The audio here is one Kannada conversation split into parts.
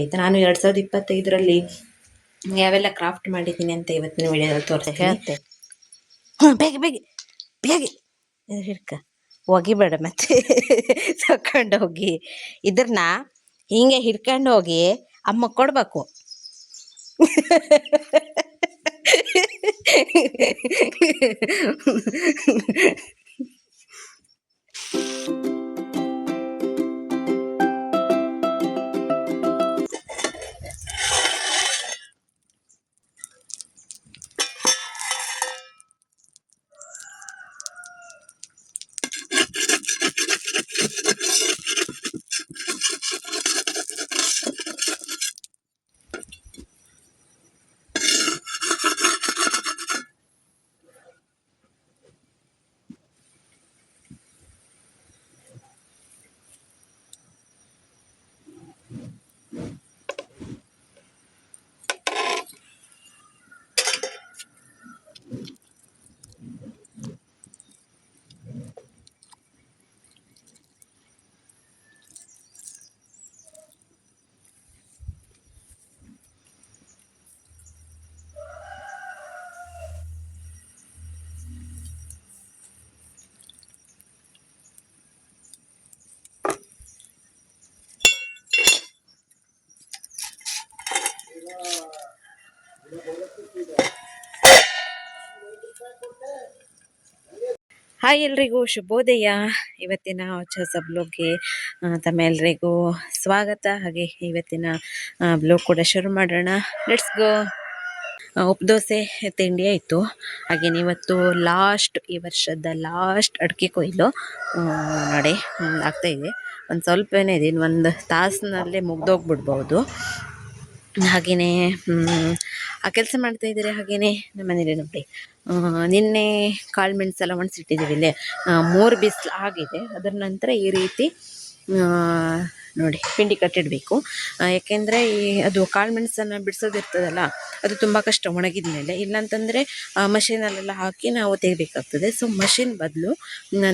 ಆಯ್ತು. ನಾನು 2025ರಲ್ಲಿ ಯಾವೆಲ್ಲ ಕ್ರಾಫ್ಟ್ ಮಾಡಿದ್ದೀನಿ ಅಂತ ಇವತ್ತಿನ ವಿಡಿಯೋದಲ್ಲಿ ತೋರಿಸ್ತೀನಿ. ಬೇಗ ಬೇಗ ಬೇಗ ಹಿಡ್ಕ ಒಗಿಬೇಡ ಮತ್ತೆ ತಕೊಂಡು ಹೋಗಿ ಇದ್ರನ್ನ ಹಿಂಗೆ ಹಿಡ್ಕೊಂಡು ಹೋಗಿ ಅಮ್ಮ ಕೊಡ್ಬೇಕು. ಹಾಯ್ ಎಲ್ರಿಗೂ ಶುಭೋದಯ. ಇವತ್ತಿನ ಹೊಸ ಬ್ಲಾಗ್ಗೆ ತಮ್ಮೆಲ್ಲರಿಗೂ ಸ್ವಾಗತ. ಹಾಗೆ ಇವತ್ತಿನ ಬ್ಲಾಗ್ ಕೂಡ ಶುರು ಮಾಡೋಣ. Let's go. ಉಪ್ದೋಸೆ ತಿಂಡಿ ಆಯಿತು. ಹಾಗೇನೆ ಇವತ್ತು ಈ ವರ್ಷದ ಲಾಸ್ಟ್ ಅಡಿಕೆ ಕೊಯ್ಲು ನೋಡಿ ಆಗ್ತಾಯಿದೆ. ಒಂದು ಸ್ವಲ್ಪನೇ ಇದೆ, ಇನ್ನೊಂದು ತಾಸಿನಲ್ಲೇ ಮುಗ್ದೋಗ್ಬಿಡ್ಬೋದು. ಹಾಗೆಯೇ ಆ ಕೆಲಸ ಮಾಡ್ತಾಯಿದ್ದಾರೆ. ಹಾಗೆಯೇ ನಮ್ಮ ಮನೇಲಿ ನೋಡಿ ನಿನ್ನೆ ಕಾಳು ಮೆಣಸೆಲ್ಲ ಒಣಸಿಟ್ಟಿದ್ದೀವಿ. ಇಲ್ಲೇ 3 ಬಿಸಿಲು ಆಗಿದೆ. ಅದರ ನಂತರ ಈ ರೀತಿ ನೋಡಿ ಪಿಂಡಿ ಕಟ್ಟಿಡಬೇಕು. ಯಾಕೆಂದರೆ ಅದು ಕಾಳು ಮೆಣಸನ್ನು ಬಿಡಿಸೋದಿರ್ತದಲ್ಲ, ಅದು ತುಂಬ ಕಷ್ಟ ಒಣಗಿದ ಮೇಲೆ. ಇಲ್ಲಾಂತಂದರೆ ಮಷೀನಲ್ಲೆಲ್ಲ ಹಾಕಿ ನಾವು ತೆಗಿಬೇಕಾಗ್ತದೆ. ಸೊ ಮಷಿನ್ ಬದಲು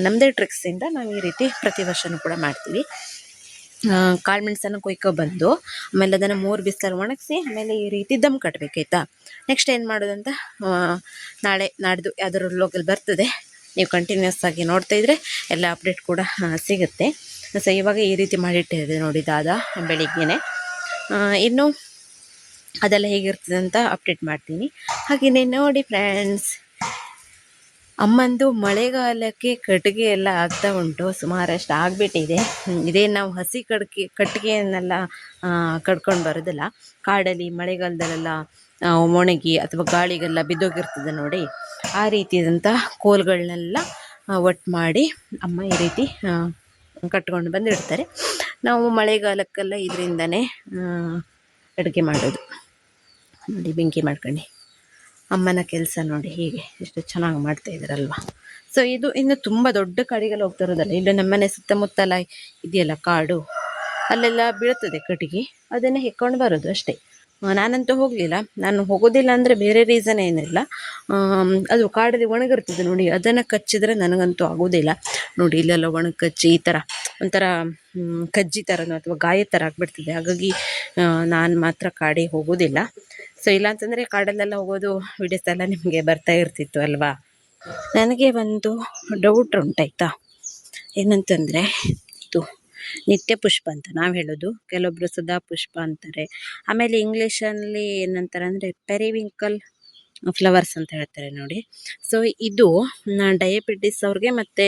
ನಮ್ಮದೇ ಟ್ರಿಕ್ಸಿಂದ ನಾವು ಈ ರೀತಿ ಪ್ರತಿ ವರ್ಷವೂ ಕೂಡ ಮಾಡ್ತೀವಿ. ಕಾಳು ಮೆಣಸನ್ನು ಕೊಯ್ಕೊಬಂದು ಆಮೇಲೆ ಅದನ್ನು 3 ಬಿಸಿಲಲ್ಲಿ ಒಣಗಿಸಿ ಆಮೇಲೆ ಈ ರೀತಿ ದಮ್ ಕಟ್ಟಬೇಕಾಯ್ತಾ. ನೆಕ್ಸ್ಟ್ ಏನು ಮಾಡೋದಂತ ನಾಳೆ ನಾಡ್ದು ಯಾವ್ದಾದ್ರು ಲೋಕಲ್ ಬರ್ತದೆ. ನೀವು ಕಂಟಿನ್ಯೂಸ್ ಆಗಿ ನೋಡ್ತಾಯಿದ್ರೆ ಎಲ್ಲ ಅಪ್ಡೇಟ್ ಕೂಡ ಸಿಗುತ್ತೆ. ಸೊ ಇವಾಗ ಈ ರೀತಿ ಮಾಡಿಟ್ಟಿದೆ ನೋಡಿ ದಾದಾ ಬೆಳಿಗ್ಗೆನೆ. ಇನ್ನು ಅದೆಲ್ಲ ಹೇಗಿರ್ತದೆ ಅಂತ ಅಪ್ಡೇಟ್ ಮಾಡ್ತೀನಿ. ಹಾಗೆಯೇ ನೋಡಿ ಫ್ರೆಂಡ್ಸ್, ಅಮ್ಮಂದು ಮಳೆಗಾಲಕ್ಕೆ ಕಟ್ಟಿಗೆ ಎಲ್ಲ ಆಗ್ತಾ ಉಂಟು. ಸುಮಾರಷ್ಟು ಆಗಿಬಿಟ್ಟಿದೆ. ಇದೇ ನಾವು ಹಸಿ ಕಟ್ಟಿಗೆಯನ್ನೆಲ್ಲ ಕಡ್ಕೊಂಡು ಬರೋದಿಲ್ಲ. ಕಾಡಲ್ಲಿ ಮಳೆಗಾಲದಲ್ಲೆಲ್ಲ ಒಣಗಿ ಅಥವಾ ಗಾಳಿಗೆಲ್ಲ ಬಿದ್ದೋಗಿರ್ತದೆ ನೋಡಿ, ಆ ರೀತಿಯಾದಂಥ ಕೋಲ್ಗಳನ್ನೆಲ್ಲ ಒಟ್ಟು ಮಾಡಿ ಅಮ್ಮ ಈ ರೀತಿ ಕಟ್ಕೊಂಡು ಬಂದಿಡ್ತಾರೆ. ನಾವು ಮಳೆಗಾಲಕ್ಕೆಲ್ಲ ಇದರಿಂದನೇ ಅಡುಗೆ ಮಾಡೋದು. ನೋಡಿ ಬೆಂಕಿ ಮಾಡ್ಕೊಂಡು ಅಮ್ಮನ ಕೆಲಸ ನೋಡಿ ಹೀಗೆ ಎಷ್ಟು ಚೆನ್ನಾಗಿ ಮಾಡ್ತಾಯಿದ್ದಾರಲ್ವ. ಸೊ ಇದು ಇನ್ನು ತುಂಬ ದೊಡ್ಡ ಕಾಡಿಗೆಲ್ಲ ಹೋಗ್ತಾ ಇರೋದಲ್ಲ. ಇಲ್ಲ ನಮ್ಮನೆ ಸುತ್ತಮುತ್ತಲ ಇದೆಯಲ್ಲ ಕಾಡು, ಅಲ್ಲೆಲ್ಲ ಬೀಳ್ತದೆ ಕಟ್ಟಿಗೆ, ಅದನ್ನೇ ಹೆಕ್ಕೊಂಡು ಬರೋದು ಅಷ್ಟೇ. ನಾನಂತೂ ಹೋಗಲಿಲ್ಲ. ನಾನು ಹೋಗೋದಿಲ್ಲ ಅಂದರೆ ಬೇರೆ ರೀಸನ್ ಏನಿಲ್ಲ. ಅದು ಕಾಡಲ್ಲಿ ಒಣಗಿರ್ತದೆ ನೋಡಿ, ಅದನ್ನು ಕಚ್ಚಿದ್ರೆ ನನಗಂತೂ ಆಗೋದಿಲ್ಲ ನೋಡಿ. ಇಲ್ಲೆಲ್ಲ ಒಣಗಿ ಕಚ್ಚಿ ಈ ಥರ ಒಂಥರ ಕಜ್ಜಿ ಥರನೋ ಅಥವಾ ಗಾಯ ಥರ ಆಗಿಬಿಡ್ತದೆ. ಹಾಗಾಗಿ ನಾನು ಮಾತ್ರ ಕಾಡಿಗೆ ಹೋಗೋದಿಲ್ಲ. ಸೊ ಇಲ್ಲಾಂತಂದರೆ ಕಾಡಲ್ಲೆಲ್ಲ ಹೋಗೋದು ವಿಡಿಯೋಸ್ ಎಲ್ಲ ನಿಮಗೆ ಬರ್ತಾ ಇರ್ತಿತ್ತು ಅಲ್ವಾ. ನನಗೆ ಒಂದು ಡೌಟ್ ಉಂಟಾಯ್ತಾ, ಏನಂತಂದರೆ ಇದು ನಿತ್ಯ ಪುಷ್ಪ ಅಂತ ನಾವು ಹೇಳೋದು, ಕೆಲವೊಬ್ಬರು ಸದಾ ಪುಷ್ಪ ಅಂತಾರೆ. ಆಮೇಲೆ ಇಂಗ್ಲೀಷಲ್ಲಿ ಏನಂತಾರೆ ಅಂದರೆ ಪೆರಿವಿಂಕಲ್ ಫ್ಲವರ್ಸ್ ಅಂತ ಹೇಳ್ತಾರೆ ನೋಡಿ. ಸೊ ಇದು ಡಯಾಬಿಟಿಸ್ ಅವ್ರಿಗೆ ಮತ್ತು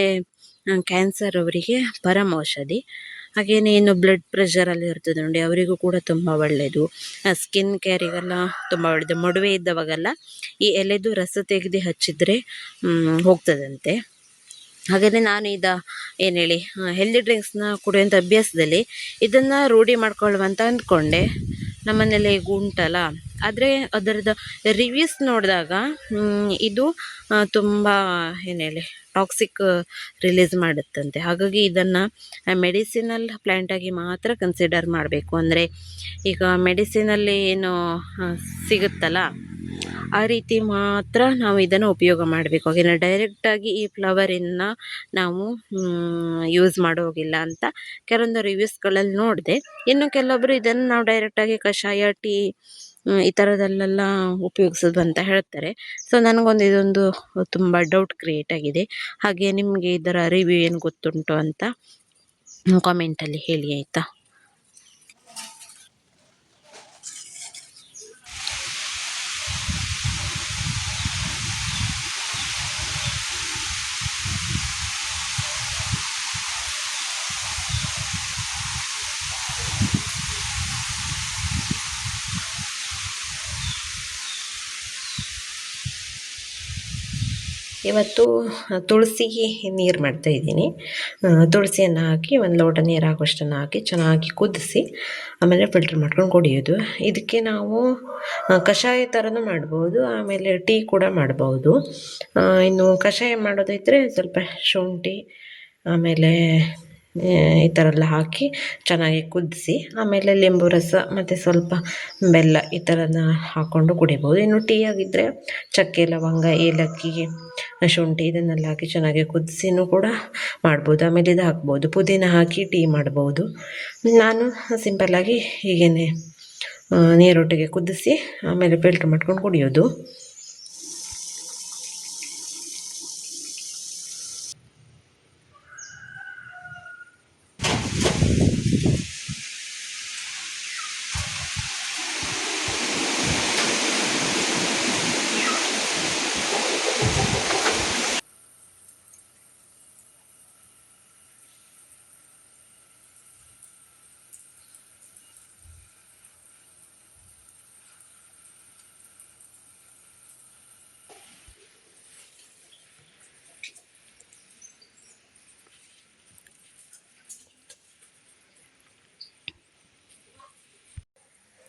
ಕ್ಯಾನ್ಸರ್ ಅವರಿಗೆ ಪರಮ ಔಷಧಿ. ಹಾಗೆಯೇ ಇನ್ನು ಬ್ಲಡ್ ಪ್ರೆಷರಲ್ಲಿ ಇರ್ತದೆ ನೋಡಿ, ಅವರಿಗೂ ಕೂಡ ತುಂಬ ಒಳ್ಳೆಯದು. ಸ್ಕಿನ್ ಕೇರಿಗೆಲ್ಲ ತುಂಬ ಒಳ್ಳೆಯದು. ಮೊಡವೆ ಇದ್ದವಾಗೆಲ್ಲ ಈ ಎಲೆದು ರಸ ತೆಗೆದು ಹಚ್ಚಿದರೆ ಹೋಗ್ತದಂತೆ. ಹಾಗೆಯೇ ನಾನು ಏನು ಹೇಳಿ ಹೆಲ್ದಿ ಡ್ರಿಂಕ್ಸ್ನ ಕುಡಿಯುವಂಥ ಅಭ್ಯಾಸದಲ್ಲಿ ಇದನ್ನು ರೂಢಿ ಮಾಡ್ಕೊಳ್ಳುವಂತ ಅಂದ್ಕೊಂಡೆ. ನಮ್ಮನೇಲಿ ಈಗ ಉಂಟಲ್ಲ, ಆದರೆ ಅದರದ್ದು ರಿವ್ಯೂಸ್ ನೋಡಿದಾಗ ಇದು ತುಂಬ ಏನು ಹೇಳಿ ಟಾಕ್ಸಿಕ್ ರಿಲೀಸ್ ಮಾಡುತ್ತಂತೆ. ಹಾಗಾಗಿ ಇದನ್ನು ಮೆಡಿಸಿನಲ್ ಪ್ಲ್ಯಾಂಟಾಗಿ ಮಾತ್ರ ಕನ್ಸಿಡರ್ ಮಾಡಬೇಕು. ಅಂದರೆ ಈಗ ಮೆಡಿಸಿನಲ್ಲಿ ಏನು ಸಿಗುತ್ತಲ್ಲ, ಆ ರೀತಿ ಮಾತ್ರ ನಾವು ಇದನ್ನು ಉಪಯೋಗ ಮಾಡಬೇಕು. ಹಾಗೆಯೇ ಡೈರೆಕ್ಟಾಗಿ ಈ ಫ್ಲವರನ್ನು ನಾವು ಯೂಸ್ ಮಾಡೋಗಿಲ್ಲ ಅಂತ ಕೆಲವೊಂದು ರಿವ್ಯೂಸ್ಗಳಲ್ಲಿ ನೋಡಿದೆ. ಇನ್ನು ಕೆಲವೊಬ್ಬರು ಇದನ್ನು ನಾವು ಡೈರೆಕ್ಟಾಗಿ ಕಷಾಯ, ಟೀ ಈ ಥರದಲ್ಲೆಲ್ಲ ಉಪಯೋಗಿಸೋದು ಅಂತ ಹೇಳ್ತಾರೆ. ಸೊ ನನಗೊಂದು ಇದೊಂದು ತುಂಬ ಡೌಟ್ ಕ್ರಿಯೇಟ್ ಆಗಿದೆ. ಹಾಗೆ ನಿಮಗೆ ಇದರ ರಿವ್ಯೂ ಏನು ಗೊತ್ತುಂಟು ಅಂತ ಕಾಮೆಂಟಲ್ಲಿ ಹೇಳಿ ಆಯಿತಾ. ಇವತ್ತು ತುಳಸಿಗೆ ನೀರು ಮಾಡ್ತಾಯಿದ್ದೀನಿ. ತುಳಸಿಯನ್ನು ಹಾಕಿ ಒಂದು ಲೋಟ ನೀರು ಆಗುವಷ್ಟನ್ನು ಹಾಕಿ ಚೆನ್ನಾಗಿ ಕುದಿಸಿ ಆಮೇಲೆ ಫಿಲ್ಟ್ರ್ ಮಾಡ್ಕೊಂಡು ಕುಡಿಯೋದು. ಇದಕ್ಕೆ ನಾವು ಕಷಾಯ ಥರನೂ ಮಾಡ್ಬೋದು, ಆಮೇಲೆ ಟೀ ಕೂಡ ಮಾಡ್ಬೋದು. ಇನ್ನು ಕಷಾಯ ಮಾಡೋದಿದ್ದರೆ ಸ್ವಲ್ಪ ಶುಂಠಿ ಆಮೇಲೆ ಈ ಥರ ಎಲ್ಲ ಹಾಕಿ ಚೆನ್ನಾಗಿ ಕುದಿಸಿ ಆಮೇಲೆ ಲಿಂಬು ರಸ ಮತ್ತು ಸ್ವಲ್ಪ ಬೆಲ್ಲ ಈ ಥರನ ಹಾಕ್ಕೊಂಡು ಕುಡಿಬೋದು. ಇನ್ನು ಟೀ ಆಗಿದ್ದರೆ ಚಕ್ಕೆ, ಲವಂಗ, ಏಲಕ್ಕಿ, ಶುಂಠಿ ಇದನ್ನೆಲ್ಲ ಹಾಕಿ ಚೆನ್ನಾಗಿ ಕುದಿಸಿನೂ ಕೂಡ ಮಾಡ್ಬೋದು. ಆಮೇಲೆ ಇದು ಹಾಕ್ಬೋದು, ಪುದೀನ ಹಾಕಿ ಟೀ ಮಾಡ್ಬೋದು. ನಾನು ಸಿಂಪಲ್ಲಾಗಿ ಹೀಗೇ ನೀರೊಟ್ಟಿಗೆ ಕುದಿಸಿ ಆಮೇಲೆ ಫಿಲ್ಟ್ರ್ ಮಾಡ್ಕೊಂಡು ಕುಡಿಯೋದು.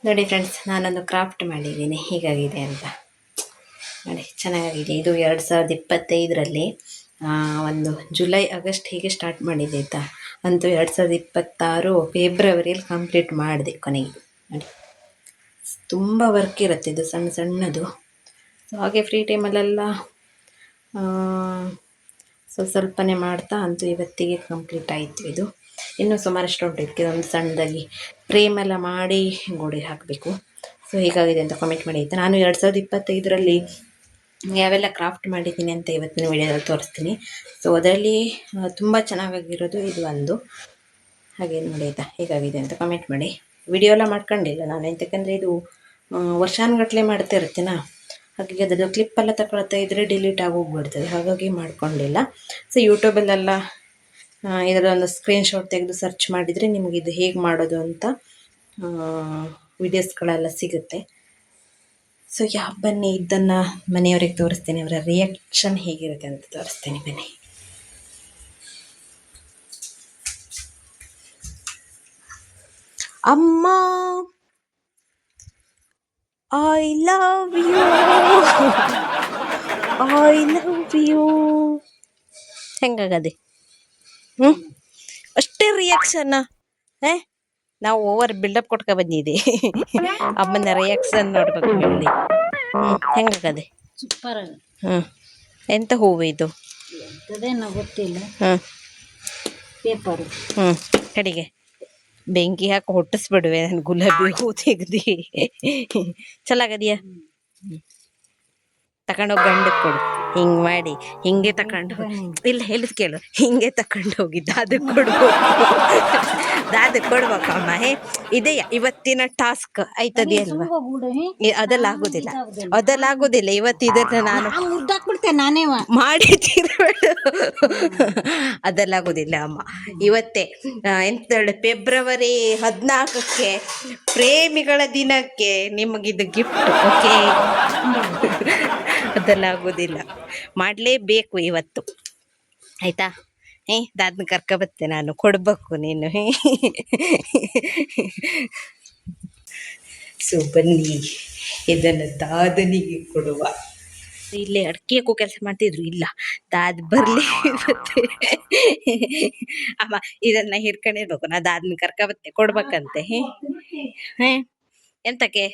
ನೋಡಿ ಫ್ರೆಂಡ್ಸ್, ನಾನೊಂದು ಕ್ರಾಫ್ಟ್ ಮಾಡಿದ್ದೀನಿ, ಹೀಗಾಗಿದೆ ಅಂತ ನೋಡಿ, ಚೆನ್ನಾಗಿದೆ. ಇದು 2025ರಲ್ಲಿ ಒಂದು ಜುಲೈ ಆಗಸ್ಟ್ ಹೀಗೆ ಸ್ಟಾರ್ಟ್ ಮಾಡಿದೆ ಆಯಿತಾ. ಅಂತೂ 2026 ಫೆಬ್ರವರಿಯಲ್ಲಿ ಕಂಪ್ಲೀಟ್ ಮಾಡಿದೆ ಕೊನೆಗೆ. ನೋಡಿ, ತುಂಬ ವರ್ಕ್ ಇರುತ್ತೆ ಇದು, ಸಣ್ಣ ಸಣ್ಣದು. ಸೊ ಹಾಗೆ ಫ್ರೀ ಟೈಮಲ್ಲೆಲ್ಲ ಸ್ವಲ್ಪನೇ ಮಾಡ್ತಾ ಅಂತೂ ಇವತ್ತಿಗೆ ಕಂಪ್ಲೀಟ್ ಆಯಿತು. ಇದು ಇನ್ನೂ ಸುಮಾರಷ್ಟು ಉಂಟು. ಇದಕ್ಕೆ ಒಂದು ಸಣ್ಣದಾಗಿ ಫ್ರೇಮೆಲ್ಲ ಮಾಡಿ ಗೋಡೆ ಹಾಕಬೇಕು. ಸೊ ಹೀಗಾಗಿದೆ ಅಂತ ಕಾಮೆಂಟ್ ಮಾಡಿ ಆಯಿತಾ. ನಾನು 2025ರಲ್ಲಿ ಯಾವೆಲ್ಲ ಕ್ರಾಫ್ಟ್ ಮಾಡಿದ್ದೀನಿ ಅಂತ ಇವತ್ತಿನ ವಿಡಿಯೋದಲ್ಲಿ ತೋರಿಸ್ತೀನಿ. ಸೊ ಅದರಲ್ಲಿ ತುಂಬ ಚೆನ್ನಾಗಿರೋದು ಇದು ಒಂದು. ಹಾಗೆ ನೋಡಿ ಆಯಿತಾ, ಹೇಗಾಗಿದೆ ಅಂತ ಕಮೆಂಟ್ ಮಾಡಿ. ವಿಡಿಯೋ ಎಲ್ಲ ಮಾಡ್ಕೊಂಡಿಲ್ಲ ನಾನು, ಎಂತಕ್ಕಂದರೆ ಇದು ವರ್ಷಾನುಗಟ್ಟಲೆ ಮಾಡ್ತಾ ಇರ್ತೀನಾ, ಹಾಗಾಗಿ ಅದರದ್ದು ಕ್ಲಿಪ್ಪೆಲ್ಲ ತಗೊಳ್ತಾ ಇದ್ದರೆ ಡಿಲೀಟ್ ಆಗಿ ಹೋಗ್ಬಿಡ್ತದೆ, ಹಾಗಾಗಿ ಮಾಡ್ಕೊಂಡಿಲ್ಲ. ಸೊ ಯೂಟ್ಯೂಬಲ್ಲೆಲ್ಲ ಇದರೊಂದು ಸ್ಕ್ರೀನ್ಶಾಟ್ ತೆಗೆದು ಸರ್ಚ್ ಮಾಡಿದರೆ ನಿಮಗೆ ಇದು ಹೇಗೆ ಮಾಡೋದು ಅಂತ ವಿಡಿಯೋಸ್ಗಳೆಲ್ಲ ಸಿಗುತ್ತೆ. ಸೊ ಬನ್ನಿ ಇದನ್ನು ಮನೆಯವ್ರಿಗೆ ತೋರಿಸ್ತೀನಿ, ಅವರ ರಿಯಾಕ್ಷನ್ ಹೇಗಿರುತ್ತೆ ಅಂತ ತೋರಿಸ್ತೀನಿ ಬನ್ನಿ. ಅಮ್ಮ I love you, I love you. ಹೆಂಗಾಗದೆ? ಅಷ್ಟೇ ರಿಯಾಕ್ಷನ್ನ? ನಾವು ಓವರ್ ಬಿಲ್ಡಪ್ ಕೊಟ್ಕೊ ಬಂದಿದೆ. ಅಮ್ಮನ ರಿಯಾಕ್ಷನ್ ನೋಡ್ಬೇಕು ಹೇಳಿ. ಹೆಂಗಾಗದೆ? ಸೂಪರ್. ಎಂತ ಹೂವು ಇದು? ಗೊತ್ತಿಲ್ಲ. ಪೇಪರು. ಕಡೆಗೆ ಬೆಂಕಿ ಹಾಕಿ ಹೊಟ್ಟಿಸ್ಬಿಡುವೆ ನಾನು, ಗುಲಾಬಿ ಹೂ ತೆಗ್ದು. ಚಲಾಗದಿಯಾ? ತಗೊಂಡೋಗಿ ಗಂಡಕ್ಕೆ ಕೊಡು, ಹಿಂಗೆ ಮಾಡಿ ಹಿಂಗೆ ತಗೊಂಡು. ಇಲ್ಲ ಹೇಳಿದ್ ಕೇಳು, ಹಿಂಗೆ ತಗೊಂಡು ಹೋಗಿ ದಾದಕ್ಕೆ ಕೊಡ್ಬೇಕು, ದಾದಕ್ಕೆ ಕೊಡ್ಬೇಕಮ್ಮ. ಇದೆಯಾ ಇವತ್ತಿನ ಟಾಸ್ಕ್ ಆಯ್ತದೆ ಅಲ್ವಾ? ಅದೆಲ್ಲ ಆಗೋದಿಲ್ಲ, ಅದೆಲ್ಲ ಆಗೋದಿಲ್ಲ. ಇವತ್ತು ಇದನ್ನ ನಾನು ನಾನೇ ಮಾಡಿದ್ದೀರ, ಅದೆಲ್ಲ ಆಗೋದಿಲ್ಲ ಅಮ್ಮ. ಇವತ್ತೇ ಎಂತೇಳಿ ಫೆಬ್ರವರಿ 14ಕ್ಕೆ ಪ್ರೇಮಿಗಳ ದಿನಕ್ಕೆ ನಿಮಗಿದು ಗಿಫ್ಟ್. ಓಕೆ, ಅದೆಲ್ಲ ಆಗೋದಿಲ್ಲ, ಮಾಡಲೇಬೇಕು ಇವತ್ತು ಆಯಿತಾ. ದಾದನ ಕರ್ಕೊಬತ್ತೆ ನಾನು, ಕೊಡ್ಬೇಕು ನೀನು. ಸೊ ಬನ್ನಿ ಇದನ್ನು ದಾದನಿಗೆ ಕೊಡುವ. ಇಲ್ಲೇ ಅಡಿಕೆ ಹಾಕೋ ಕೆಲಸ ಮಾಡ್ತಿದ್ರು, ಇಲ್ಲ ದಾದ್ ಬರಲಿ ಇವತ್ತೆ. ಅಮ್ಮ ಇದನ್ನು ಹಿಡ್ಕೊಂಡಿರ್ಬೇಕು, ನಾ ದಾದನ ಕರ್ಕೊಬತ್ತೆ ಕೊಡ್ಬೇಕಂತೆ. ಎಂತಕ್ಕೆ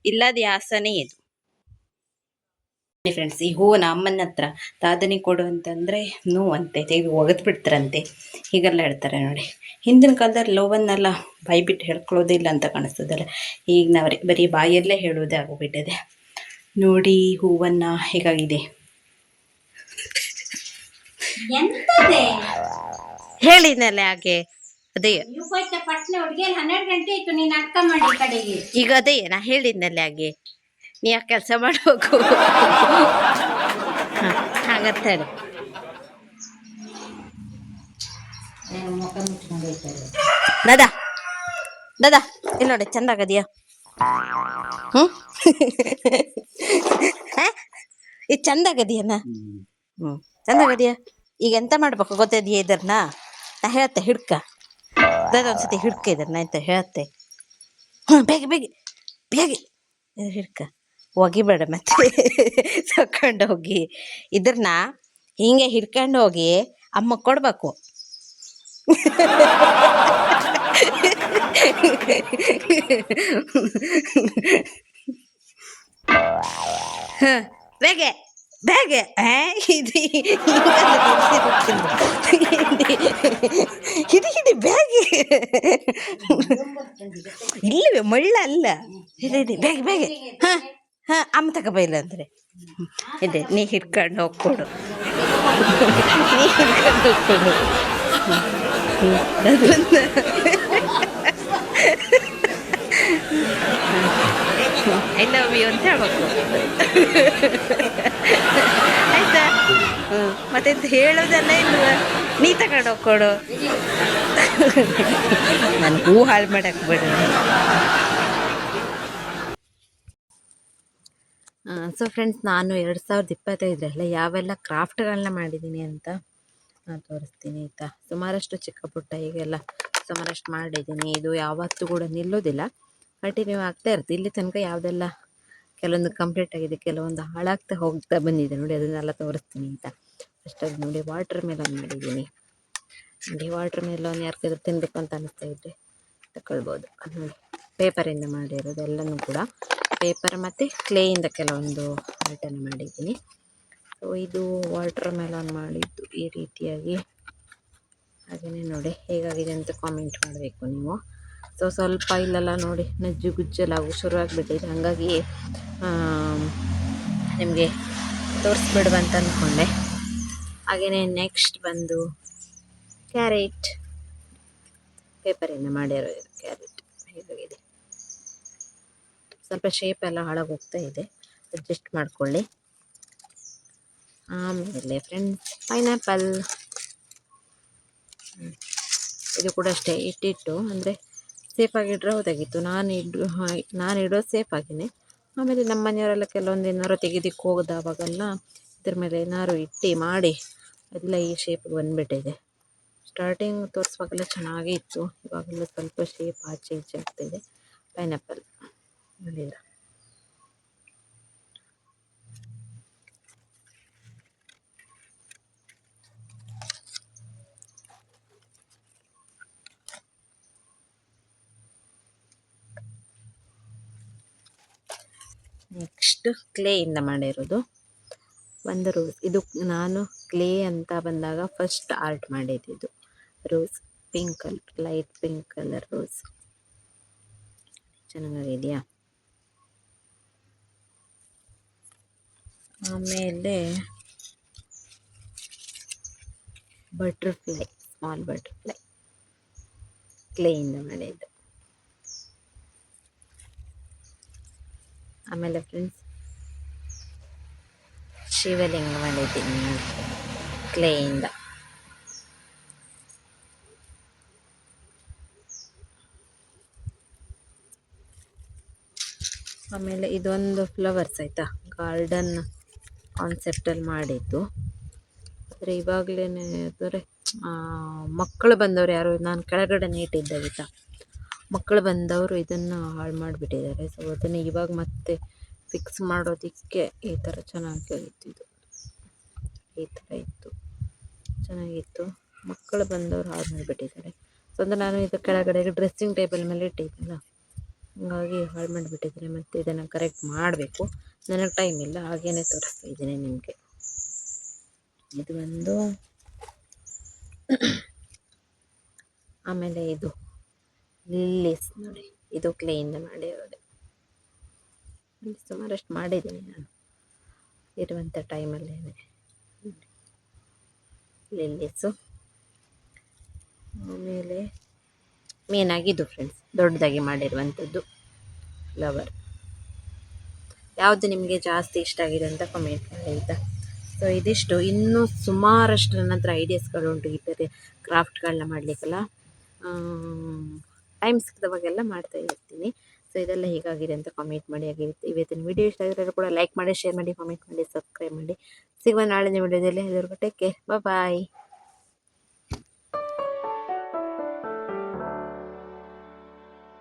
ಇಲ್ಲದ ಯಾಸನೆ ಇದು. ಫ್ರೆಂಡ್ಸ್, ಈ ಹೂವನ ಅಮ್ಮನ ಹತ್ರ ತಾದನಿ ಕೊಡು ಅಂತಂದರೆ ನೋ ಅಂತೆ, ತೆಗೆದು ಒಗೆದು ಬಿಡ್ತಾರಂತೆ, ಹೀಗೆಲ್ಲ ಹೇಳ್ತಾರೆ ನೋಡಿ. ಹಿಂದಿನ ಕಾಲದಲ್ಲಿ ಲೋವನ್ನೆಲ್ಲ ಬಾಯಿ ಬಿಟ್ಟು ಹೇಳ್ಕೊಳ್ಳೋದೇ ಇಲ್ಲ ಅಂತ ಕಾಣಿಸ್ತದಲ್ಲ, ಈಗ ನಾವು ಬರೀ ಬಾಯಲ್ಲೇ ಹೇಳೋದೇ ಆಗೋಗ್ಬಿಟ್ಟಿದೆ ನೋಡಿ. ಹೂವನ್ನು ಹೇಗಾಗಿದೆ ಹೇಳಿದ್ನಲ್ಲ ಹಾಗೆ ಅದೇ ಈಗ ಅದೇ ನಾ ಹೇಳಿದ್ನಲ್ಲ ಹಾಗೆ ನೀ ಆ ಕೆಲಸ ಮಾಡಬೇಕು ಹಾಗಂತ ಹೇಳಿ. ದಾದಾ ದಾದಾ ಇಲ್ಲಿ ನೋಡಿ, ಚಂದ ಆಗದಿಯಾ? ಹ್ಞೂ ಇದು ಚಂದ ಆಗದಿಯನ? ಚಂದ ಆಗದಿಯಾ? ಈಗ ಎಂತ ಮಾಡ್ಬೇಕು ಗೊತ್ತಿದೆಯಾ ಇದನ್ನ? ನಾ ಹೇಳ್ತೆ ಹಿಡ್ಕ, ದಾದಾ ಒಂದ್ಸತಿ ಹಿಡ್ಕ ಇದನ್ನ ಅಂತ ಹೇಳ್ತೆ. ಬೇಗ ಬೇಗ ಬೇಗ ಹಿಡ್ಕ, ಒಗಿಬೇಡ ಮತ್ತೆ ತಕೊಂಡು ಹೋಗಿ. ಇದ್ರನ್ನ ಹಿಂಗೆ ಹಿಡ್ಕೊಂಡು ಹೋಗಿ ಅಮ್ಮ ಕೊಡ್ಬೇಕು. ಬೇಗೆ ಬೇಗೆ ಇದು ಹಿಡಿ ಹಿಡಿ ಬೇಗೆ. ಇಲ್ಲವೇ ಮಳ್ಳ ಅಲ್ಲ, ಹಿಡಿ ಬೇಗ ಬೇಗ. ಹಾಂ ಹಾಂ, ಅಮ್ಮ ತಗೋಬೈಲ್ಲ ಅಂದರೆ ಇದೆ, ನೀ ಹಿಡ್ಕೊಂಡು ಹೋಗ್ಕೊಡು, ನೀ ಹಿಡ್ಕೊಂಡು ಹೋಗ್ಕೊಡು. ಐ ಲವ್ ಯು ಅಂತ ಹೇಳ್ಬೇಕು ಆಯ್ತಾ? ಮತ್ತೆಂತ ಹೇಳೋದಲ್ಲ ಇಲ್ವ, ನೀ ತಗೊಂಡು ಹೋಗ್ಕೊಡು. ನಾನು ಹೂ ಹಾಳು ಮಾಡಕ್ಕೆ ಬಿಡು. ಸೊ ಫ್ರೆಂಡ್ಸ್, ನಾನು 2025 ಯಾವೆಲ್ಲ ಕ್ರಾಫ್ಟ್ಗಳನ್ನ ಮಾಡಿದ್ದೀನಿ ಅಂತ ತೋರಿಸ್ತೀನಿ ಆಯಿತಾ. ಸುಮಾರಷ್ಟು ಚಿಕ್ಕ ಪುಟ್ಟ ಹೀಗೆಲ್ಲ ಸುಮಾರಷ್ಟು ಮಾಡಿದ್ದೀನಿ. ಇದು ಯಾವತ್ತೂ ಕೂಡ ನಿಲ್ಲೋದಿಲ್ಲ, ಕಂಟಿನ್ಯೂ ಆಗ್ತಾ ಇರುತ್ತೆ. ಇಲ್ಲಿ ತನಕ ಯಾವುದೆಲ್ಲ ಕೆಲವೊಂದು ಕಂಪ್ಲೀಟ್ ಆಗಿದೆ, ಕೆಲವೊಂದು ಹಾಳಾಗ್ತಾ ಹೋಗ್ತಾ ಬಂದಿದೆ ನೋಡಿ, ಅದನ್ನೆಲ್ಲ ತೋರಿಸ್ತೀನಿ ಅಂತ. ಫಸ್ಟಾಗಿ ನೋಡಿ, ವಾಟರ್ ಮೆಲನ್ ಮಾಡಿದ್ದೀನಿ ನೋಡಿ. ವಾಟರ್ ಮೆಲನ್ ಯಾರಿಗಾದ್ರೂ ತಿನ್ನಬೇಕು ಅಂತ ಅನಿಸ್ತಾ ಇದ್ದರೆ ತಗೊಳ್ಬೋದು ನೋಡಿ. ಪೇಪರಿಂದ ಮಾಡಿರೋದು ಎಲ್ಲನೂ ಕೂಡ, ಪೇಪರ್ ಮತ್ತು ಕ್ಲೇಯಿಂದ ಕೆಲವೊಂದು ಆರ್ಟನ್ನು ಮಾಡಿದ್ದೀನಿ. ಸೊ ಇದು ವಾಟರ್ ಮೆಲನ್ ಮಾಡಿದ್ದು ಈ ರೀತಿಯಾಗಿ. ಹಾಗೆಯೇ ನೋಡಿ ಹೇಗಾಗಿದೆ ಅಂತ ಕಾಮೆಂಟ್ ಮಾಡಬೇಕು ನೀವು. ಸೊ ಸ್ವಲ್ಪ ಇಲ್ಲೆಲ್ಲ ನೋಡಿ ನಜ್ಜು ಗುಜ್ಜೆಲ್ಲ ಶುರುವಾಗ್ಬಿಟ್ಟಿದೆ, ಹಾಗಾಗಿ ನಿಮಗೆ ತೋರಿಸ್ಬಿಡುವ ಅಂತ ಅಂದ್ಕೊಂಡೆ. ಹಾಗೆಯೇ ನೆಕ್ಸ್ಟ್ ಬಂದು ಕ್ಯಾರೆಟ್, ಪೇಪರಿಂದ ಮಾಡಿರೋದು ಕ್ಯಾರೆಟ್ ಹೇಗಾಗಿದೆ. ಸ್ವಲ್ಪ ಶೇಪ್ ಎಲ್ಲ ಹಾಳಾಗೋಗ್ತಾ ಇದೆ, ಅಡ್ಜಸ್ಟ್ ಮಾಡಿಕೊಳ್ಳಿ. ಆಮೇಲೆ ಫ್ರೆಂಡ್ಸ್, ಪೈನಾಪಲ್, ಇದು ಕೂಡ ಅಷ್ಟೇ ಇಟ್ಟಿಟ್ಟು ಅಂದರೆ ಸೇಫಾಗಿಡ್ರೆ ಹೋದಾಗಿತ್ತು. ನಾನು ಇಡೋದು ಸೇಫಾಗಿಯೇ. ಆಮೇಲೆ ನಮ್ಮ ಮನೆಯವರೆಲ್ಲ ಕೆಲವೊಂದು ಏನಾರು ತೆಗೆದಿಕ್ಕೆ ಹೋಗೋದಾವಾಗೆಲ್ಲ ಇದ್ರ ಮೇಲೆ ಏನಾರು ಇಟ್ಟು ಮಾಡಿ ಎಲ್ಲ ಈ ಶೇಪ್ ಬಂದುಬಿಟ್ಟಿದೆ. ಸ್ಟಾರ್ಟಿಂಗ್ ತೋರಿಸುವಾಗೆಲ್ಲ ಚೆನ್ನಾಗೇ ಇತ್ತು, ಇವಾಗೆಲ್ಲ ಸ್ವಲ್ಪ ಶೇಪ್ ಆಚೆ ಈಚೆ ಆಗ್ತಾಯಿದೆ. ಪೈನಾಪಲ್ ನೋಡಿದ್ರ. ನೆಕ್ಸ್ಟ್ ಕ್ಲೇಯಿಂದ ಮಾಡಿರೋದು ಒಂದು ರೋಸ್. ಇದು ನಾನು ಕ್ಲೇ ಅಂತ ಬಂದಾಗ ಫಸ್ಟ್ ಆರ್ಟ್ ಮಾಡಿದ್ದು rose, pink colour, light pink colour rose. ಚೆನ್ನಾಗಿದೆಯಾ? ಆಮೇಲೆ ಬಟರ್ಫ್ಲೈ, ಸ್ಮಾಲ್ ಬಟರ್ಫ್ಲೈ ಕ್ಲೇಯಿಂದ ಮಾಡಿದ್ದು. ಆಮೇಲೆ ಫ್ರೆಂಡ್ಸ್, ಶಿವಲಿಂಗ ಮಾಡಿದ್ದೀನಿ ಕ್ಲೇಯಿಂದ. ಆಮೇಲೆ ಇದೊಂದು ಫ್ಲವರ್ಸ್ ಆಯಿತಾ, ಗಾರ್ಡನ್ ಕಾನ್ಸೆಪ್ಟಲ್ಲಿ ಮಾಡಿದ್ದು. ಆದರೆ ಇವಾಗಲೇ ಅಂದರೆ ಮಕ್ಕಳು ಬಂದವರು ಯಾರು, ನಾನು ಕೆಳಗಡೆ ಇಟ್ಟಿದ್ದೆ ಆಯಿತಾ, ಮಕ್ಕಳು ಬಂದವರು ಇದನ್ನು ಹಾಳು ಮಾಡಿಬಿಟ್ಟಿದ್ದಾರೆ. ಸೊ ಅದನ್ನು ಇವಾಗ ಮತ್ತೆ ಫಿಕ್ಸ್ ಮಾಡೋದಕ್ಕೆ ಈ ಥರ ಚೆನ್ನಾಗಿತ್ತು. ಇದು ಈ ಥರ ಇತ್ತು, ಚೆನ್ನಾಗಿತ್ತು. ಮಕ್ಕಳು ಬಂದವರು ಹಾಳು ಮಾಡಿಬಿಟ್ಟಿದ್ದಾರೆ. ಸೊ ಅಂದರೆ ನಾನು ಇದು ಕೆಳಗಡೆ ಡ್ರೆಸ್ಸಿಂಗ್ ಟೇಬಲ್ ಮೇಲೆ ಇಟ್ಟಿದ್ದೆನಲ್ಲ, ಹಂಗಾಗಿ ಹಾಳು ಮಾಡಿಬಿಟ್ಟಿದ್ರೆ ಮತ್ತು ಇದನ್ನು ಕರೆಕ್ಟ್ ಮಾಡಬೇಕು. ನನಗೆ ಟೈಮ್ ಇಲ್ಲ, ಹಾಗೇ ತೋರಿಸ್ತಾ ಇದ್ದೀನಿ ನಿಮಗೆ. ಇದು ಒಂದು ಆಮೇಲೆ ಇದು ಲಿಲ್ಲೀಸ್ ನೋಡಿ, ಇದು ಕ್ಲೀನ್ ಮಾಡಿರೋದೆ. ಸುಮಾರಷ್ಟು ಮಾಡಿದ್ದೀನಿ ನಾನು ಇರುವಂಥ ಟೈಮಲ್ಲೇ. ಲಿಲ್ಲೀಸು ಆಮೇಲೆ ಮೇನಾಗಿದ್ದು ಫ್ರೆಂಡ್ಸ್ ದೊಡ್ಡದಾಗಿ ಮಾಡಿರುವಂಥದ್ದು ಫ್ಲವರ್. ಯಾವುದು ನಿಮಗೆ ಜಾಸ್ತಿ ಇಷ್ಟ ಆಗಿದೆ ಅಂತ ಕಮೆಂಟ್ ಮಾಡಿ ಆಯಿತಾ. ಸೊ ಇದಿಷ್ಟು, ಇನ್ನೂ ಸುಮಾರಷ್ಟು ನನ್ನ ಹತ್ರ ಐಡಿಯಾಸ್ಗಳುಂಟು ಈ ಥರ ಕ್ರಾಫ್ಟ್ಗಳನ್ನ ಮಾಡಲಿಕ್ಕೆಲ್ಲ. ಟೈಮ್ ಸಿಕ್ಕಿದವಾಗೆಲ್ಲ ಮಾಡ್ತಾ ಇರ್ತೀನಿ. ಸೊ ಇದೆಲ್ಲ ಹೀಗಾಗಿದೆ ಅಂತ ಕಾಮೆಂಟ್ ಮಾಡಿ. ಹಾಗೆ ಇವತ್ತಿನ ವಿಡಿಯೋ ಇಷ್ಟ ಆಗಿರೋರು ಕೂಡ ಲೈಕ್ ಮಾಡಿ, ಶೇರ್ ಮಾಡಿ, ಕಾಮೆಂಟ್ ಮಾಡಿ, ಸಬ್ಸ್ಕ್ರೈಬ್ ಮಾಡಿ. ಸಿಗುವ ನಾಳಿನ ವಿಡಿಯೋದಲ್ಲಿ ಎಲ್ಲರಿಗೂ ಟೇಕ್ ಕೇರ್, ಬಾಯ್.